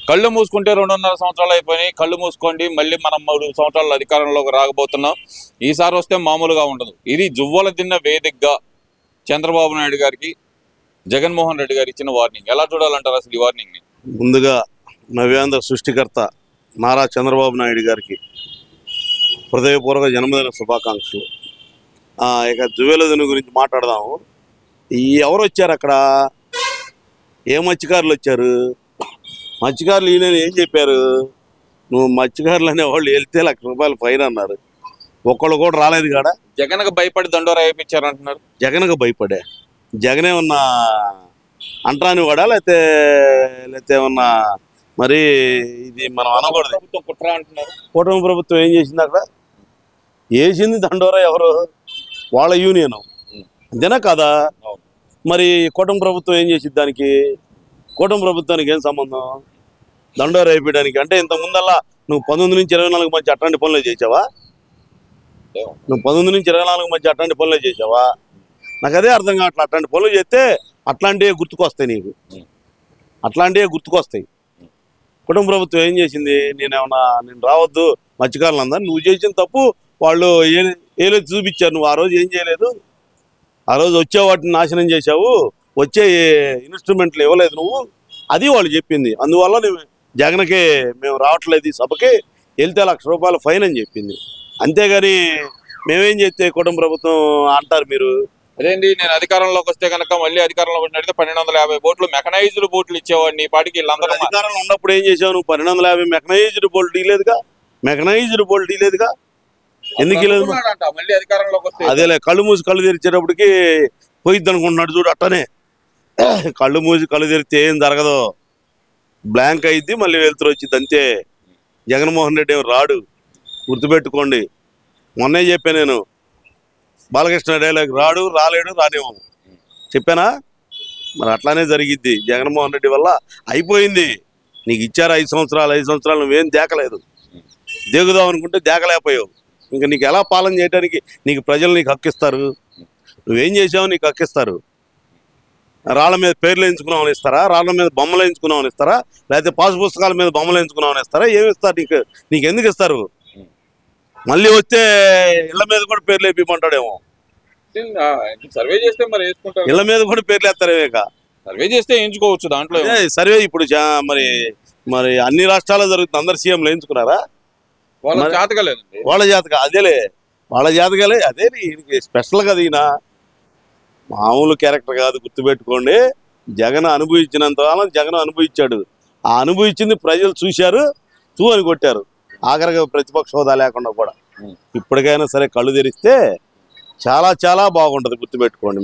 కళ్ళు మూసుకుంటే 2.5 సంవత్సరాలు అయిపోయినాయి. కళ్ళు మూసుకోండి, మళ్ళీ మనం 3 సంవత్సరాల అధికారంలోకి రాకపోతున్నాం. ఈసారి వస్తే మామూలుగా ఉండదు. ఇది జువ్వల దిన్న వేదికగా చంద్రబాబు నాయుడు గారికి జగన్మోహన్ రెడ్డి గారు ఇచ్చిన వార్నింగ్. ఎలా చూడాలంటారు అసలు ఈ వార్నింగ్ ని? ముందుగా నవ్యాంధ్ర సృష్టికర్త నారా చంద్రబాబు నాయుడు గారికి హృదయపూర్వక జన్మదిన శుభాకాంక్షలు. ఇక జువ్వెల దిన గురించి మాట్లాడదాము. ఎవరు వచ్చారు అక్కడ? ఏ మత్స్యకారులు వచ్చారు? మత్స్యకారులు ఈయన ఏం చెప్పారు? నువ్వు మత్స్యకారులు అనేవాళ్ళు వెళ్తే ₹1,00,000 ఫైన్ అన్నారు. ఒక్కళ్ళు కూడా రాలేదు కాడ. జగన్కు భయపడి దండోరా వేయించారు అంటున్నారు. జగన్కు భయపడే? జగన్ ఏమన్నా అంటరాని వాడా లేకపోతే ఏమన్నా? మరి ఇది మనం అనకూడదు. కుట్ర అంటున్నారు. కూటమి ప్రభుత్వం ఏం చేసింది అక్కడ? వేసింది దండోరా ఎవరు? వాళ్ళ యూనియన్. అంతేనా కదా? మరి కూటమి ప్రభుత్వం ఏం చేసింది దానికి? కూటమి ప్రభుత్వానికి ఏం సంబంధం దండోరా వేయడానికి? అంటే ఇంత ముందల్లా నువ్వు 19 నుంచి 24 మధ్య అట్లాంటి పనులు చేసావా? నువ్వు 19 నుంచి 24 మధ్య అట్లాంటి పనులు చేసావా? నాకు అదే అర్థం కావట్లేదు. అట్లాంటి పనులు చేస్తే అట్లాంటివే గుర్తుకొస్తాయి నీకు. అట్లాంటివే గుర్తుకొస్తాయి. కుటుంబ ప్రభుత్వం ఏం చేసింది? నేను రావద్దు మత్స్యకారులు అందరు, నువ్వు చేసిన తప్పు వాళ్ళు ఏలేదు చూపించారు. నువ్వు ఆ రోజు ఏం చేయలేదు. ఆ రోజు వచ్చే వాటిని నాశనం చేశావు, వచ్చే ఇన్స్ట్రుమెంట్లు ఇవ్వలేదు నువ్వు. అది వాళ్ళు చెప్పింది. అందువల్ల జగన్కి మేము రావట్లేదు ఈ సభకి, వెళ్తే ₹1,00,000 ఫైన్ అని చెప్పింది. అంతేగాని మేమేం చేస్తే కుటుంబ ప్రభుత్వం అంటారు మీరు? అదేంటి, నేను అధికారంలోకి వస్తే కనుక మళ్ళీ అధికారంలోకి నడితే 1,250 బోట్లు మెకనైజ్డ్ బోట్లు ఇచ్చేవాడిని. ఈ పాటికి వీళ్ళందరూ అధికారంలో ఉన్నప్పుడు ఏం చేసావు నువ్వు? 1,250 మెకనైజ్డ్ బోల్ట్ ఇలేదుగా. మెకనైజ్డ్ బోల్ట్ ఇలేదుగా. ఎందుకు ఇలేదు? మళ్ళీ అధికారంలోకి వస్తే అదేలే, కళ్ళు మూసి కళ్ళు తెరిచేటప్పటికి పోయిద్ది అనుకుంటున్నాడు చూడు. అట్టనే కళ్ళు మూసి కళ్ళు తెరిస్తే ఏం జరగదు, బ్లాంక్ అయింది, మళ్ళీ వెళ్తురు వచ్చింది అంతే. జగన్మోహన్ రెడ్డి ఏమి రాడు, గుర్తుపెట్టుకోండి. మొన్నే చెప్పాను నేను, బాలకృష్ణ డైలాగ్, రాడు రాలేడు రానివ్వము చెప్పానా? మరి అట్లానే జరిగిద్ది. జగన్మోహన్ రెడ్డి వల్ల అయిపోయింది. నీకు ఇచ్చారు 5 సంవత్సరాలు, నువ్వేం దేకలేదు. దేగుదాం అనుకుంటే దేకలేకపోయావు. ఇంకా నీకు ఎలా పాలన చేయడానికి నీకు ప్రజలు నీకు హక్కిస్తారు? నువ్వేం చేసావు? నీకు హక్కిస్తారు. రాళ్ళ మీద పేర్లు ఎంచుకున్నామని ఇస్తారా? రాళ్ళ మీద బొమ్మలు ఎంచుకున్నామని ఇస్తారా? లేకపోతే పాస్ పుస్తకాల మీద బొమ్మలు ఎంచుకున్నామని ఇస్తారా? ఏమి ఇస్తారు నీకు ఎందుకు ఇస్తారు? మళ్ళీ వస్తే ఇళ్ల మీద కూడా పేర్లు వేపిమంటాడేమో. సర్వే చేస్తే మరి వేసుకుంటారు. ఇళ్ల మీద కూడా పేర్లు వేస్తారేమేక. సర్వే చేస్తే ఎంచుకోవచ్చు దాంట్లో. సర్వే ఇప్పుడు మరి అన్ని రాష్ట్రాల్లో జరుగుతుంది. అందరు సీఎంలు ఎంచుకున్నారా? వాళ్ళ జాతకాలేదండి. వాళ్ళ జాతక అదేలే, వాళ్ళ జాతకాలే. అదే స్పెషల్ కదా. ఈయన మామూలు క్యారెక్టర్ కాదు, గుర్తుపెట్టుకోండి. జగన్ అనుభవించినంత కాలం జగన్ అనుభవించాడు. ఆ అనుభవించింది ప్రజలు చూశారు, తూ అని కొట్టారు. ఆఖరిగా ప్రతిపక్ష హోదా లేకుండా కూడా. ఇప్పటికైనా సరే కళ్ళు తెరిస్తే చాలా చాలా బాగుంటుంది. గుర్తుపెట్టుకోండి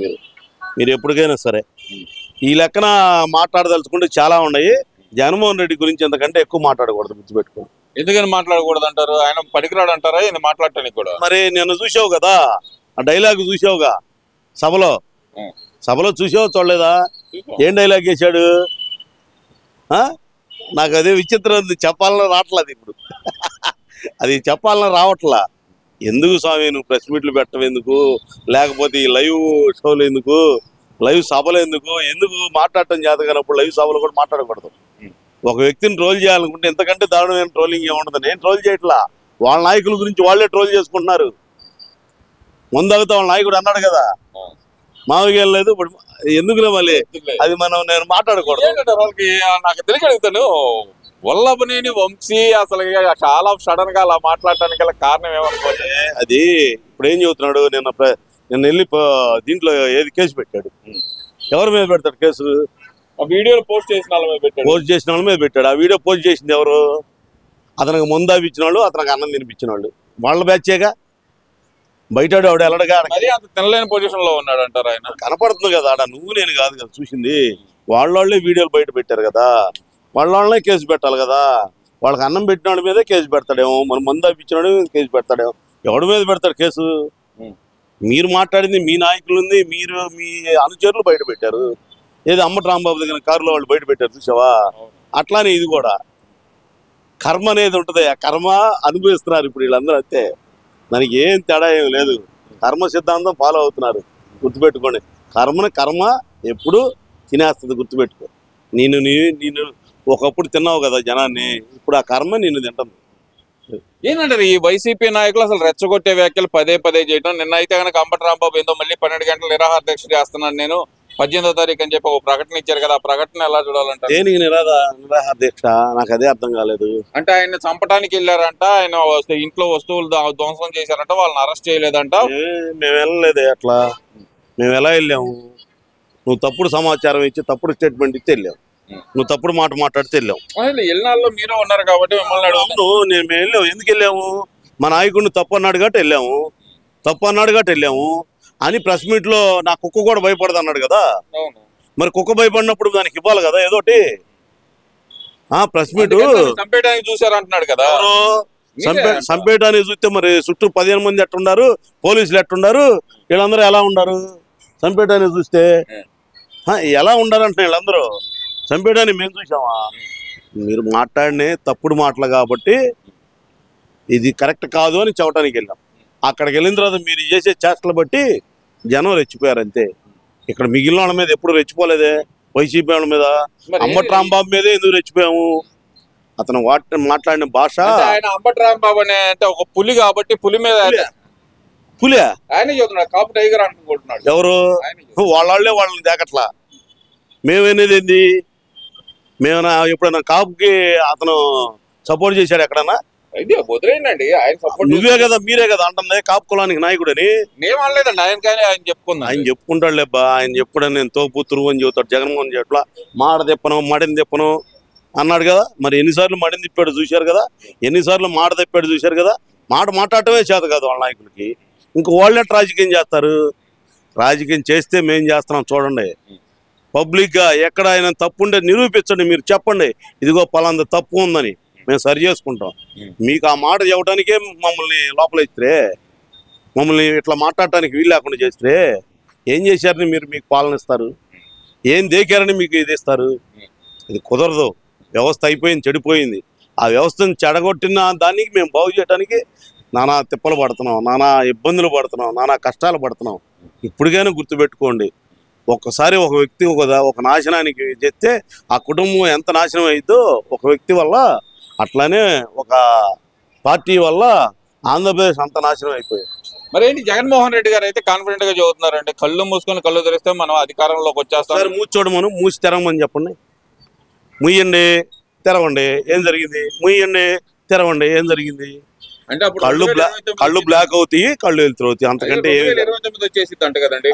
మీరు ఎప్పటికైనా సరే. ఈ లెక్కన మాట్లాడదలుచుకుంటే చాలా ఉన్నాయి. జగన్మోహన్ రెడ్డి గురించి ఎంతకంటే ఎక్కువ మాట్లాడకూడదు, గుర్తుపెట్టుకోండి. ఎందుకని మాట్లాడకూడదు అంటారు? ఆయన పనికిరాడు అంటారా ఈయన మాట్లాడటానికి కూడా? మరి నిన్న చూసావు కదా, ఆ డైలాగ్ చూసావుగా సభలో చూసావు చూడలేదా? ఏం డైలాగ్ వేసాడు? నాకు అదే విచిత్రం, చెప్పాలని రావట్లేదు ఇప్పుడు. అది చెప్పాలని రావట్లా. ఎందుకు స్వామి నువ్వు ప్రెస్ మీట్లు పెట్టడం ఎందుకు? లేకపోతే ఈ లైవ్ షోలు ఎందుకు? లైవ్ సభలు ఎందుకు మాట్లాడటం చేత కానప్పుడు లైవ్ సభలు కూడా మాట్లాడకూడదు. ఒక వ్యక్తిని ట్రోల్ చేయాలనుకుంటే ఎంతకంటే దారుణమైన ట్రోలింగ్ ఏముండదు. నేను ట్రోల్ చేయట్లా, వాళ్ళ నాయకుల గురించి వాళ్ళే ట్రోల్ చేసుకుంటున్నారు. ముందగితే వాళ్ళ నాయకుడు అన్నాడు కదా, మామూలుగా లేదు ఇప్పుడు ఎందుకులే మళ్ళీ అది నేను మాట్లాడకూడదు. నాకు తెలిసి అడుగుతాను, వల్లభనేని వంశీ అసలు చాలా సడన్ గా అలా మాట్లాడటానికి గల కారణం ఏమనుకోండి? అది ఇప్పుడు ఏం చెబుతున్నాడు, నిన్న వెళ్ళి దీంట్లో ఏది కేసు పెట్టాడు. ఎవరి మీద పెడతాడు కేసు? ఆ వీడియోలు పోస్ట్ చేసిన వాళ్ళ మీద పెట్టాడు. ఆ వీడియో పోస్ట్ చేసింది ఎవరు? అతనికి ముందాబి ఇచ్చిన వాళ్ళు, అతనికి అన్నం తినిపించిన వాళ్ళు. వాళ్ళ బ్యాచేగా. బయట ఆవిడ వెళ్ళడగా అంత తినలేని పొజిషన్ లో ఉన్నాడు అంటారు. ఆయన కనపడుతుంది కదా ఆడ, నువ్వు నేను కాదు కదా చూసింది. వాళ్ళే వీడియోలు బయట పెట్టారు కదా, వాళ్ళే కేసు పెట్టాలి కదా. వాళ్ళకి అన్నం పెట్టిన మీదే కేసు పెడతాడేమో, మన ముందాబి ఇచ్చిన కేసు పెడతాడేమో. ఎవడి మీద పెడతాడు కేసు? మీరు మాట్లాడింది మీ నాయకులుంది, మీరు మీ అనుచరులు బయట పెట్టారు. ఏది అమ్మటి రాంబాబు దగ్గర కారులో వాళ్ళు బయట పెట్టారు చూసావా? అట్లానే ఇది కూడా కర్మ అనేది ఉంటుంది. ఆ కర్మ అనుభవిస్తున్నారు ఇప్పుడు వీళ్ళందరూ. అంతే, దానికి ఏం తేడా ఏం లేదు. కర్మ సిద్ధాంతం ఫాలో అవుతున్నారు. గుర్తుపెట్టుకోండి, కర్మ ఎప్పుడు తినేస్తుంది. గుర్తుపెట్టుకో. నేను ఒకప్పుడు తిన్నావు కదా జనాన్ని, ఇప్పుడు ఆ కర్మ నిన్ను తింటుంది. ఏంటంటారు ఈ వైసీపీ నాయకులు అసలు రెచ్చగొట్టే వ్యాఖ్యలు పదే పదే చేయడం? నిన్న అయితే కనుక అంబటి రాంబాబు ఏందో మళ్ళీ 12 గంటలు నిరాహార దీక్ష చేస్తున్నాను నేను 18వ తారీఖు అని చెప్పి ఒక ప్రకటన ఇచ్చారు కదా, ఆ ప్రకటన ఎలా చూడాలంటారు? దేనికి నిరాహార దీక్ష? నాకు అదే అర్థం కాలేదు. అంటే ఆయన చంపడానికి వెళ్ళారంట, ఆయన ఇంట్లో వస్తువులు ధ్వంసం చేశారంట, వాళ్ళని అరెస్ట్ చేయలేదంట. మేము వెళ్ళలేదే అట్లా. మేము ఎలా వెళ్ళాము? నువ్వు తప్పుడు సమాచారం ఇచ్చి తప్పుడు స్టేట్మెంట్ ఇచ్చి వెళ్ళావు. నువ్వు తప్పుడు మాట మాట్లాడితే వెళ్ళావు. అసలు వెళ్ళినాల్లో మీరు ఉన్నారు కాబట్టి మిమ్మల్ని అడుగుతాను. మేము వెళ్ళాము. ఎందుకు వెళ్ళాము? మా నాయకుడిని తప్పు అన్నాడు కాబట్టి వెళ్ళాము. తప్పు అన్నాడు కాబట్టి వెళ్ళాము అని ప్రెస్ మీట్ లో నా కుక్క కూడా భయపడదు అన్నాడు కదా. అవును. మరి కుక్క భయపడినప్పుడు దానికి ఇవ్వాలి కదా ఏదోటి. ప్రెస్ మీట్ చంపేయడానికి చూసారు అంటున్నాడు కదా. చంపేయడానికి చూస్తే మరి చుట్టూ 15 మంది ఎట్టుండారు, పోలీసులు ఎట్టుండారు, వీళ్ళందరూ ఎలా ఉండారు? చంపేయడానికి చూస్తే ఎలా ఉండాలంటే వీళ్ళందరూ చంపేయడానికి మేము చూసామా? మీరు మాట్లాడినే తప్పుడు మాటలు కాబట్టి ఇది కరెక్ట్ కాదు అని చెప్పడానికి వెళ్ళాం. అక్కడికి వెళ్ళిన తర్వాత మీరు చేసే చేష్టలు బట్టి జనం రెచ్చిపోయారు అంతే. ఇక్కడ మిగిలిన వాళ్ళ మీద ఎప్పుడు రెచ్చిపోలేదే. వైసీపీ వాళ్ళ మీద, అంబటి రాంబాబు మీదే ఎందుకు రెచ్చిపోయాము? అతను మాట్లాడిన భాష. ఆయన అంబటి రాంబాబు అంటే ఒక పులి కాబట్టి పులి మీద పులి ఆయన చెబుతున్నాడు, కాపు టైగర్ అనుకుంటున్నాడు. ఎవరు? వాళ్ళే వాళ్ళని దేకట్లా. మేమనేది ఏంది? మేమన్నా ఎప్పుడన్నా కాపుకి అతను సపోర్ట్ చేశాడు ఎక్కడన్నా? వదిలేయండి, ఆయన సపోర్ట్. నువ్వే కదా, మీరే కదా అంటుంది కాపు కులానికి నాయకుడని. నేను అనలేదండి ఆయన, కానీ ఆయన చెప్పుకున్నా. ఆయన చెప్పుకుంటాడు లేబ్బా. ఆయన చెప్పుడని నేను తోపుతురు అని చెబుతాడు. జగన్మోహన్ చెట్ల మాట తిప్పను మడిని తిప్పను అన్నాడు కదా. మరి ఎన్నిసార్లు మడిని తిప్పాడు చూశారు కదా, ఎన్నిసార్లు మాట తిప్పాడు చూశారు కదా. మాట మాట్లాడటమే చేత కాదు వాళ్ళ నాయకులకి. ఇంక వాళ్ళే రాజకీయం చేస్తారు. రాజకీయం చేస్తే మేం చేస్తున్నాం చూడండి. పబ్లిక్గా ఎక్కడ ఆయన తప్పు ఉంటే నిరూపించండి. మీరు చెప్పండి, ఇదిగో పలాంది తప్పు ఉందని, మేము సరి చేసుకుంటాం. మీకు ఆ మాట చెప్పడానికే మమ్మల్ని లోపల ఇస్తే, మమ్మల్ని ఇట్లా మాట్లాడటానికి వీలు లేకుండా చేస్తే ఏం చేశారని మీరు మీకు పాలన ఇస్తారు? ఏం దేకారని మీకు ఇది ఇస్తారు? ఇది కుదరదు. వ్యవస్థ అయిపోయింది, చెడిపోయింది. ఆ వ్యవస్థను చెడగొట్టిన దానికి మేము బాగు చేయడానికి నానా తిప్పలు పడుతున్నాం, నానా ఇబ్బందులు పడుతున్నాం, నానా కష్టాలు పడుతున్నాం. ఇప్పటికైనా గుర్తుపెట్టుకోండి, ఒక్కసారి ఒక వ్యక్తి ఒక నాశనానికి చెప్తే ఆ కుటుంబం ఎంత నాశనం అయిద్దో ఒక వ్యక్తి వల్ల, అట్లానే ఒక పార్టీ వల్ల ఆంధ్రప్రదేశ్ అంత నాశనం అయిపోయింది. మరి ఏంటి జగన్మోహన్ రెడ్డి గారు అయితే కాన్ఫిడెంట్ గా చదువుతున్నారండి, కళ్ళు మూసుకొని కళ్ళు తెరిస్తే మనం అధికారంలోకి వచ్చేస్తాం. మూసి చూడమను, మూసి తెరవమని చెప్పండి. ముయ్యండి, తెరవండి, ఏం జరిగింది? ముయ్యండి, తెరవండి, ఏం జరిగింది? అంటే కళ్ళు బ్లాక్ అవుతాయి, కళ్ళు వెళ్తాయి. అంతకంటే వచ్చేసింది అంట కదండి.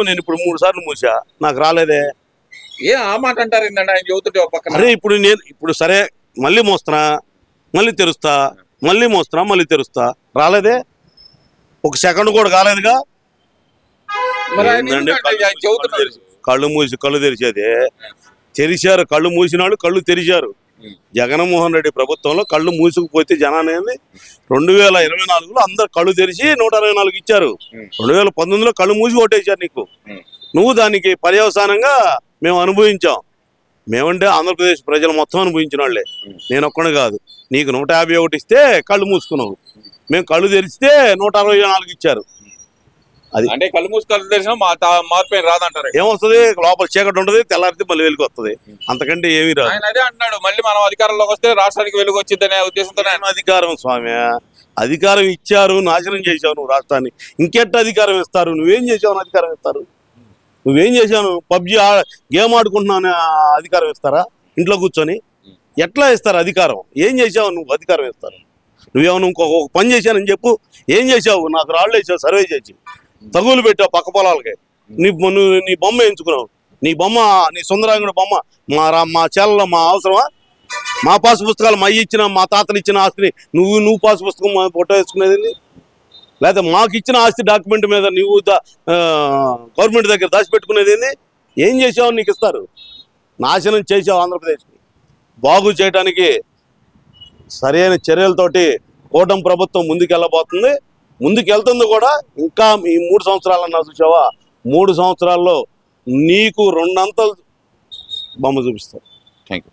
నేను ఇప్పుడు 3 సార్లు మూసా, నాకు రాలేదే. ఆ మాట అంటారు ఏంటంటే ఆయన చదువుతుంటే పక్కన. అరే ఇప్పుడు సరే మళ్ళీ మోస్తున్నా, మళ్ళీ తెరుస్తా, మళ్ళీ మోస్తున్నా, మళ్ళీ తెరుస్తా, రాలేదే. ఒక సెకండ్ కూడా కాలేదుగా. కళ్ళు మూసి కళ్ళు తెరిచేదే. తెరిచారు, కళ్ళు మూసిన వాళ్ళు కళ్ళు తెరిచారు. జగన్మోహన్ రెడ్డి ప్రభుత్వంలో కళ్ళు మూసుకుపోతే జనాన్ని 2024లో అందరు కళ్ళు తెరిచి 124 ఇచ్చారు. 2019లో కళ్ళు మూసి ఓటేశారు నీకు. నువ్వు దానికి పర్యవసానంగా మేము అనుభవించాం. మేమంటే ఆంధ్రప్రదేశ్ ప్రజలు మొత్తం అనుభవించిన వాళ్ళే, నేను ఒక్కడే కాదు. నీకు 151 ఇస్తే కళ్ళు మూసుకున్నావు, మేము కళ్ళు తెరిస్తే 164 ఇచ్చారు. అది అంటే కళ్ళు మూసి కళ్ళు తెరిచినా మార్పు రాదంటారు. ఏమొస్తుంది? లోపల చీకటి ఉంటుంది, తెల్లారితే మళ్ళీ వెలుగు వస్తుంది, అంతకంటే ఏమీ రాదు. ఆయన అదే అంటున్నాడు, మళ్ళీ మనం అధికారంలోకి వస్తే రాష్ట్రానికి వెలుగు వచ్చిందనే ఉద్దేశంతో. అధికారం స్వామి, అధికారం ఇచ్చారు, నాశనం చేశావు నువ్వు రాష్ట్రాన్ని. ఇంకెట్ట అధికారం ఇస్తారు? నువ్వేం చేసావు? అధికారం ఇస్తారు? నువ్వేం చేశాను? పబ్జి గేమ్ ఆడుకుంటున్నావు అధికారం ఇస్తారా? ఇంట్లో కూర్చొని ఎట్లా ఇస్తారు అధికారం? ఏం చేసావు నువ్వు? అధికారం ఇస్తారు? నువ్వేమో ఇంకొక పని చేశానని చెప్పు. ఏం చేసావు? నాకు రాళ్ళు వేసావు, సర్వే చేసి తగులు పెట్టావు పక్క పొలాలకి. నీ బొమ్మ ఎంచుకున్నావు. నీ బొమ్మ, నీ సుందరాంగుడి బొమ్మ మా చేలలో మా అవసరమా? మా పాసు పుస్తకాలు మా ఇచ్చిన, మా తాతలు ఇచ్చిన ఆస్తిని నువ్వు పాసు పుస్తకం ఫోటో వేసుకునేది? లేకపోతే మాకు ఇచ్చిన ఆస్తి డాక్యుమెంట్ మీద నువ్వు గవర్నమెంట్ దగ్గర దాచిపెట్టుకునేది? ఏం చేసావు? నీకు ఇస్తారు. నాశనం చేసావు ఆంధ్రప్రదేశ్ని. బాగు చేయడానికి సరైన చర్యలతోటి కూటమి ప్రభుత్వం ముందుకెళ్ళబోతుంది, ముందుకెళ్తుంది కూడా. ఇంకా ఈ 3 సంవత్సరాలన్నా చూసావా, 3 సంవత్సరాల్లో నీకు 2 అంతలు బొమ్మ చూపిస్తారు. Thank you.